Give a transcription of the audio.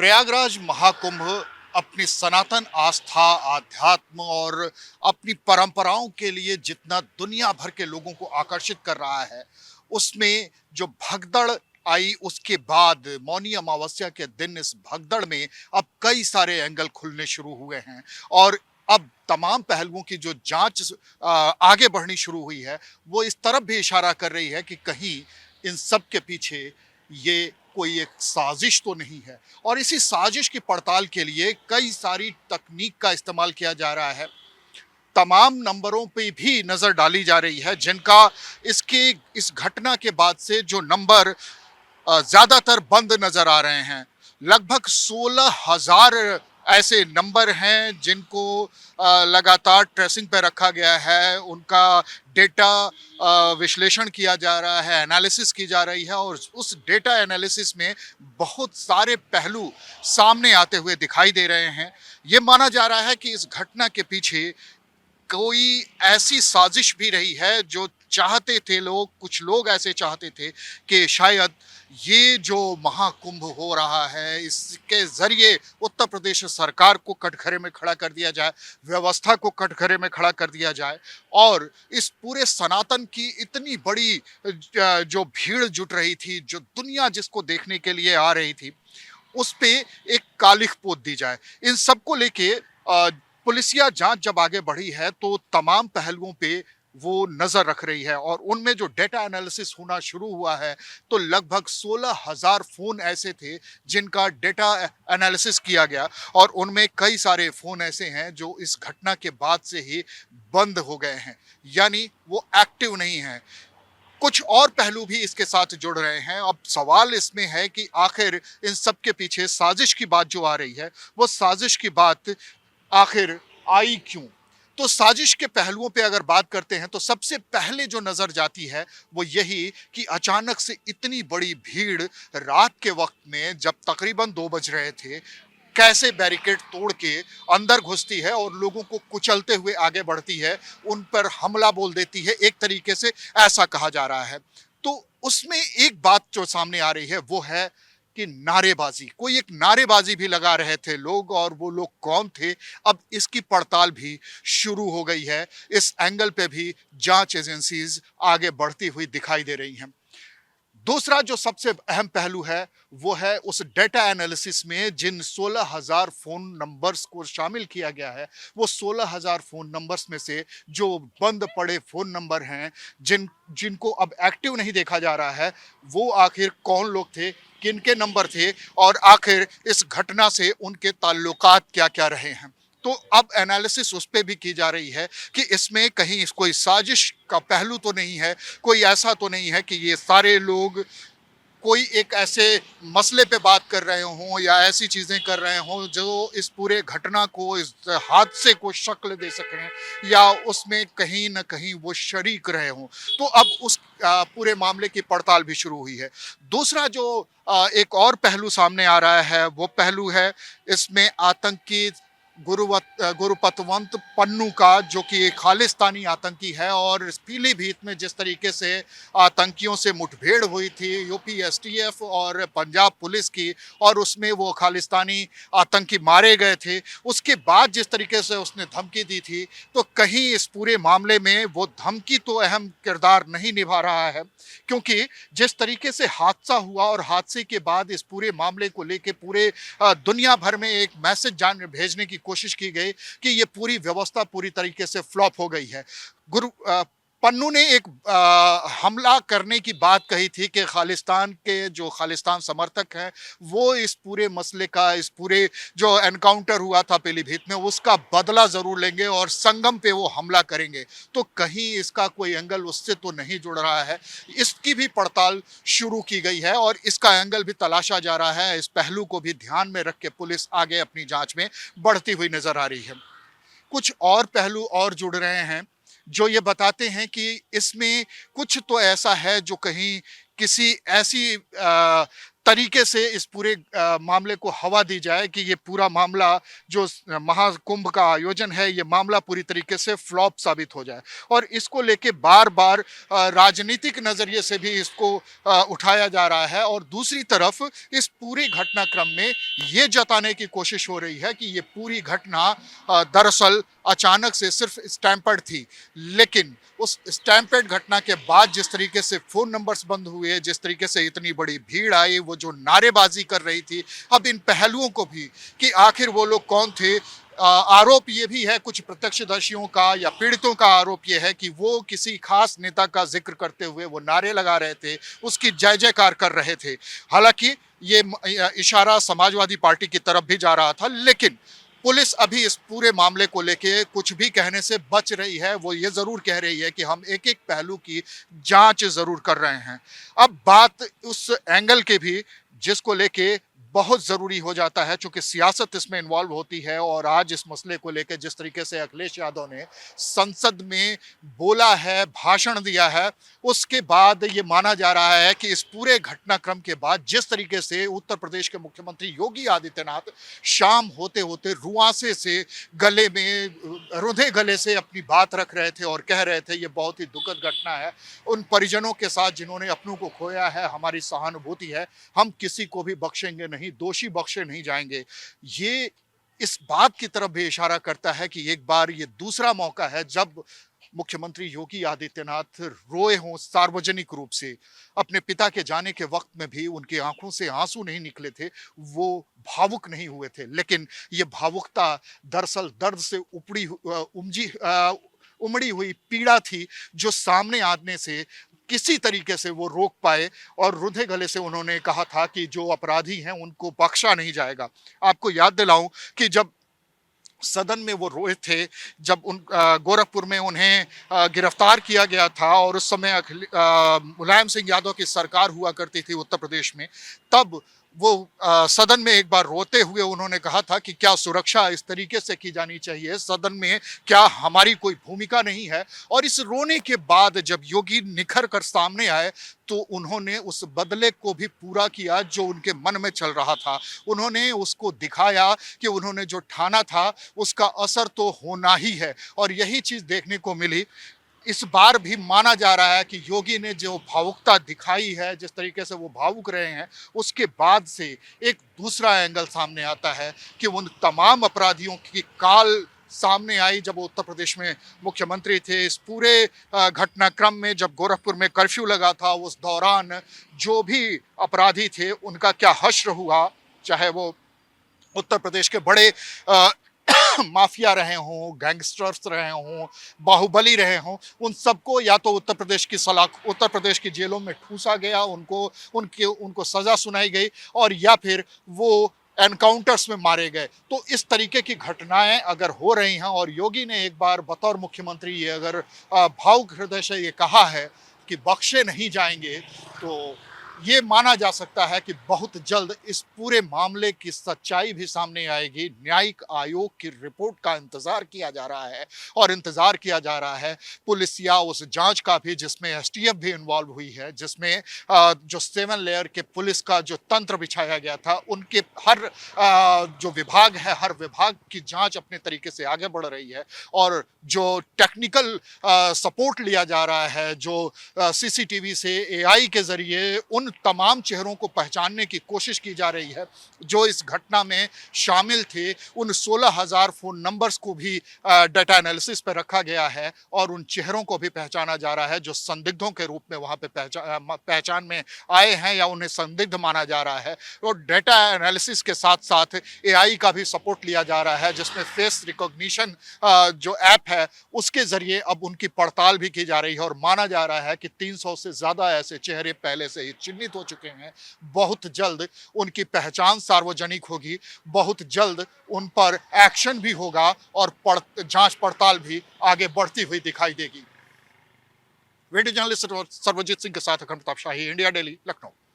प्रयागराज महाकुंभ अपनी सनातन आस्था, आध्यात्म और अपनी परंपराओं के लिए जितना दुनिया भर के लोगों को आकर्षित कर रहा है, उसमें जो भगदड़ आई उसके बाद मौनी अमावस्या के दिन इस भगदड़ में अब कई सारे एंगल खुलने शुरू हुए हैं और अब तमाम पहलुओं की जो जांच आगे बढ़नी शुरू हुई है, वो इस तरफ भी इशारा कर रही है कि कहीं इन सब के पीछे ये कोई एक साजिश तो नहीं है और इसी साजिश की पड़ताल के लिए कई सारी तकनीक का इस्तेमाल किया जा रहा है। तमाम नंबरों पे भी नजर डाली जा रही है जिनका इसके इस घटना के बाद से जो नंबर ज्यादातर बंद नजर आ रहे हैं। लगभग 16,000 ऐसे नंबर हैं जिनको लगातार ट्रेसिंग पे रखा गया है, उनका डेटा विश्लेषण किया जा रहा है, एनालिसिस की जा रही है और उस डेटा एनालिसिस में बहुत सारे पहलू सामने आते हुए दिखाई दे रहे हैं। ये माना जा रहा है कि इस घटना के पीछे कोई ऐसी साजिश भी रही है जो चाहते थे लोग, कुछ लोग ऐसे चाहते थे कि शायद ये जो महाकुंभ हो रहा है इसके जरिए उत्तर प्रदेश सरकार को कटघरे में खड़ा कर दिया जाए, व्यवस्था को कटघरे में खड़ा कर दिया जाए और इस पूरे सनातन की इतनी बड़ी जो भीड़ जुट रही थी, जो दुनिया जिसको देखने के लिए आ रही थी, उस पे एक कालिख पोत दी जाए। इन सबको लेके पुलिसिया जांच जब आगे बढ़ी है तो तमाम पहलुओं पे वो नजर रख रही है और उनमें जो डेटा एनालिसिस होना शुरू हुआ है तो लगभग 16,000 फोन ऐसे थे जिनका डेटा एनालिसिस किया गया और उनमें कई सारे फोन ऐसे हैं जो इस घटना के बाद से ही बंद हो गए हैं, यानी वो एक्टिव नहीं है। कुछ और पहलू भी इसके साथ जुड़ रहे हैं। अब सवाल इसमें है कि आखिर इन सब के पीछे साजिश की बात जो आ रही है, वो साजिश की बात आखिर आई क्यों? तो साजिश के पहलुओं पे अगर बात करते हैं तो सबसे पहले जो नजर जाती है वो यही कि अचानक से इतनी बड़ी भीड़ रात के वक्त में जब तकरीबन 2 बज रहे थे, कैसे बैरिकेड तोड़ के अंदर घुसती है और लोगों को कुचलते हुए आगे बढ़ती है, उन पर हमला बोल देती है, एक तरीके से ऐसा कहा जा रहा है। तो उसमें एक बात जो सामने आ रही है वो है कि नारेबाजी, कोई एक नारेबाजी भी लगा रहे थे लोग और वो लोग कौन थे, अब इसकी पड़ताल भी शुरू हो गई है। इस एंगल पे भी जांच एजेंसीज आगे बढ़ती हुई दिखाई दे रही हैं। दूसरा जो सबसे अहम पहलू है वो है उस डेटा एनालिसिस में जिन 16,000 फोन नंबर्स को शामिल किया गया है, वो 16,000 फोन नंबर्स में से जो बंद पड़े फोन नंबर हैं, जिनको अब एक्टिव नहीं देखा जा रहा है, वो आखिर कौन लोग थे, किनके नंबर थे और आखिर इस घटना से उनके ताल्लुकात क्या क्या रहे हैं। तो अब एनालिसिस उस पे भी की जा रही है कि इसमें कहीं कोई साजिश का पहलू तो नहीं है, कोई ऐसा तो नहीं है कि ये सारे लोग कोई एक ऐसे मसले पे बात कर रहे हों या ऐसी चीजें कर रहे हों जो इस पूरे घटना को, इस हादसे को शक्ल दे सकें या उसमें कहीं ना कहीं वो शरीक रहे हों। तो अब उस पूरे मामले की पड़ताल भी शुरू हुई है। दूसरा जो एक और पहलू सामने आ रहा है वो पहलू है इसमें आतंकी गुरुपतवंत पन्नू का, जो कि एक खालिस्तानी आतंकी है और पीलीभीत में जिस तरीके से आतंकियों से मुठभेड़ हुई थी यूपी एसटीएफ और पंजाब पुलिस की और उसमें वो खालिस्तानी आतंकी मारे गए थे, उसके बाद जिस तरीके से उसने धमकी दी थी, तो कहीं इस पूरे मामले में वो धमकी तो अहम किरदार नहीं निभा रहा है, क्योंकि जिस तरीके से हादसा हुआ और हादसे के बाद इस पूरे मामले को लेके पूरे दुनिया भर में एक मैसेज जान भेजने की कोशिश की गई कि ये पूरी व्यवस्था पूरी तरीके से फ्लॉप हो गई है। पन्नू ने एक हमला करने की बात कही थी कि खालिस्तान के जो खालिस्तान समर्थक हैं वो इस पूरे मसले का, इस पूरे जो एनकाउंटर हुआ था पीलीभीत में, उसका बदला जरूर लेंगे और संगम पे वो हमला करेंगे। तो कहीं इसका कोई एंगल उससे तो नहीं जुड़ रहा है, इसकी भी पड़ताल शुरू की गई है और इसका एंगल भी तलाशा जा रहा है। इस पहलू को भी ध्यान में रख के पुलिस आगे अपनी जांच में बढ़ती हुई नजर आ रही है। कुछ और पहलू और जुड़ रहे हैं जो ये बताते हैं कि इसमें कुछ तो ऐसा है जो कहीं किसी ऐसी तरीके से इस पूरे मामले को हवा दी जाए कि ये पूरा मामला जो महाकुंभ का आयोजन है, ये मामला पूरी तरीके से फ्लॉप साबित हो जाए। और इसको लेके बार बार राजनीतिक नजरिए से भी इसको उठाया जा रहा है। और दूसरी तरफ इस पूरे घटनाक्रम में ये जताने की कोशिश हो रही है कि ये पूरी घटना दरअसल अचानक से सिर्फ स्टैम्पर्ड थी। लेकिन उस स्टैम्पेड घटना के बाद जिस तरीके से फोन नंबर्स बंद हुए, जिस तरीके से इतनी बड़ी भीड़ आई, वो जो नारेबाजी कर रही थी, अब इन पहलुओं को भी कि आखिर वो लोग कौन थे। आरोप ये भी है कुछ प्रत्यक्षदर्शियों का या पीड़ितों का आरोप ये है कि वो किसी खास नेता का जिक्र करते हुए वो नारे लगा रहे थे, उसकी जय जयकार कर रहे थे। हालांकि ये इशारा समाजवादी पार्टी की तरफ भी जा रहा था, लेकिन पुलिस अभी इस पूरे मामले को लेके कुछ भी कहने से बच रही है। वो ये जरूर कह रही है कि हम एक एक पहलू की जांच जरूर कर रहे हैं। अब बात उस एंगल के भी जिसको लेके बहुत जरूरी हो जाता है, चूंकि सियासत इसमें इन्वॉल्व होती है। और आज इस मसले को लेकर जिस तरीके से अखिलेश यादव ने संसद में बोला है, भाषण दिया है, उसके बाद ये माना जा रहा है कि इस पूरे घटनाक्रम के बाद जिस तरीके से उत्तर प्रदेश के मुख्यमंत्री योगी आदित्यनाथ शाम होते होते रुआंसे से गले में रुंधे गले से अपनी बात रख रहे थे और कह रहे थे ये बहुत ही दुखद घटना है। उन परिजनों के साथ जिन्होंने अपनों को खोया है, हमारी सहानुभूति है, हम किसी को भी बख्शेंगे नहीं, दोषी बख्शे नहीं जाएंगे। ये इस बात की तरफ भी इशारा करता है कि एक बार ये दूसरा मौका है जब मुख्यमंत्री योगी आदित्यनाथ रोए हों सार्वजनिक रूप से। अपने पिता के जाने के वक्त में भी उनकी आंखों से आंसू नहीं निकले थे, वो भावुक नहीं हुए थे। लेकिन ये भावुकता दरअसल दर्द से उमड़ी हुई पीड़ा थी, जो सामने आने से किसी तरीके से वो रोक पाए। और रुधे गले से उन्होंने कहा था कि जो अपराधी हैं उनको बख्शा नहीं जाएगा। आपको याद दिलाऊं कि जब सदन में वो रोए थे, जब उन गोरखपुर में उन्हें गिरफ्तार किया गया था और उस समय मुलायम सिंह यादव की सरकार हुआ करती थी उत्तर प्रदेश में, तब वो सदन में एक बार रोते हुए उन्होंने कहा था कि क्या सुरक्षा इस तरीके से की जानी चाहिए, सदन में क्या हमारी कोई भूमिका नहीं है। और इस रोने के बाद जब योगी निखर कर सामने आए तो उन्होंने उस बदले को भी पूरा किया जो उनके मन में चल रहा था। उन्होंने उसको दिखाया कि उन्होंने जो ठाना था उसका असर तो होना ही है। और यही चीज देखने को मिली। इस बार भी माना जा रहा है कि योगी ने जो भावुकता दिखाई है, जिस तरीके से वो भावुक रहे हैं, उसके बाद से एक दूसरा एंगल सामने आता है कि उन तमाम अपराधियों की काल सामने आई जब वो उत्तर प्रदेश में मुख्यमंत्री थे। इस पूरे घटनाक्रम में जब गोरखपुर में कर्फ्यू लगा था, उस दौरान जो भी अपराधी थे उनका क्या हश्र हुआ, चाहे वो उत्तर प्रदेश के बड़े माफिया रहे हों, गैंगस्टर्स रहे हों, बाहुबली रहे हों, उन सबको या तो उत्तर प्रदेश की जेलों में ठूसा गया, उनको सजा सुनाई गई, और या फिर वो एनकाउंटर्स में मारे गए। तो इस तरीके की घटनाएं अगर हो रही हैं और योगी ने एक बार बतौर मुख्यमंत्री ये अगर भावुक हृदय से ये कहा है कि बख्शे नहीं जाएंगे, तो ये माना जा सकता है कि बहुत जल्द इस पूरे मामले की सच्चाई भी सामने आएगी। न्यायिक आयोग की रिपोर्ट का इंतजार किया जा रहा है और इंतजार किया जा रहा है पुलिस या उस जांच का भी जिसमें एसटीएफ भी इन्वॉल्व हुई है, जिसमें जो 7 लेयर के पुलिस का जो तंत्र बिछाया गया था, उनके हर जो विभाग है, हर विभाग की जांच अपने तरीके से आगे बढ़ रही है। और जो टेक्निकल सपोर्ट लिया जा रहा है, जो सीसीटीवी से एआई के जरिए उन तमाम चेहरों को पहचानने की कोशिश की जा रही है जो इस घटना में शामिल थे। उन 16,000 फोन नंबर्स को भी डाटा एनालिसिस पर रखा गया है और उन चेहरों को भी पहचाना जा रहा है जो संदिग्धों के रूप में वहां पे पहचान में आए हैं या उन्हें संदिग्ध माना जा रहा है। और डाटा एनालिसिस के साथ साथ एआई का भी सपोर्ट लिया जा रहा है, जिसमें फेस रिकॉग्निशन जो ऐप है उसके जरिए अब उनकी पड़ताल भी की जा रही है। और माना जा रहा है कि 300 से ज्यादा ऐसे चेहरे पहले से ही चिन्हित हो चुके हैं। बहुत जल्द उनकी पहचान सार्वजनिक होगी, बहुत जल्द उन पर एक्शन भी होगा और जांच पड़ताल भी आगे बढ़ती हुई दिखाई देगी। वीडियो जर्नलिस्ट सर्वजीत सिंह के साथ अखंड प्रताप शाही, इंडिया डेली, लखनऊ।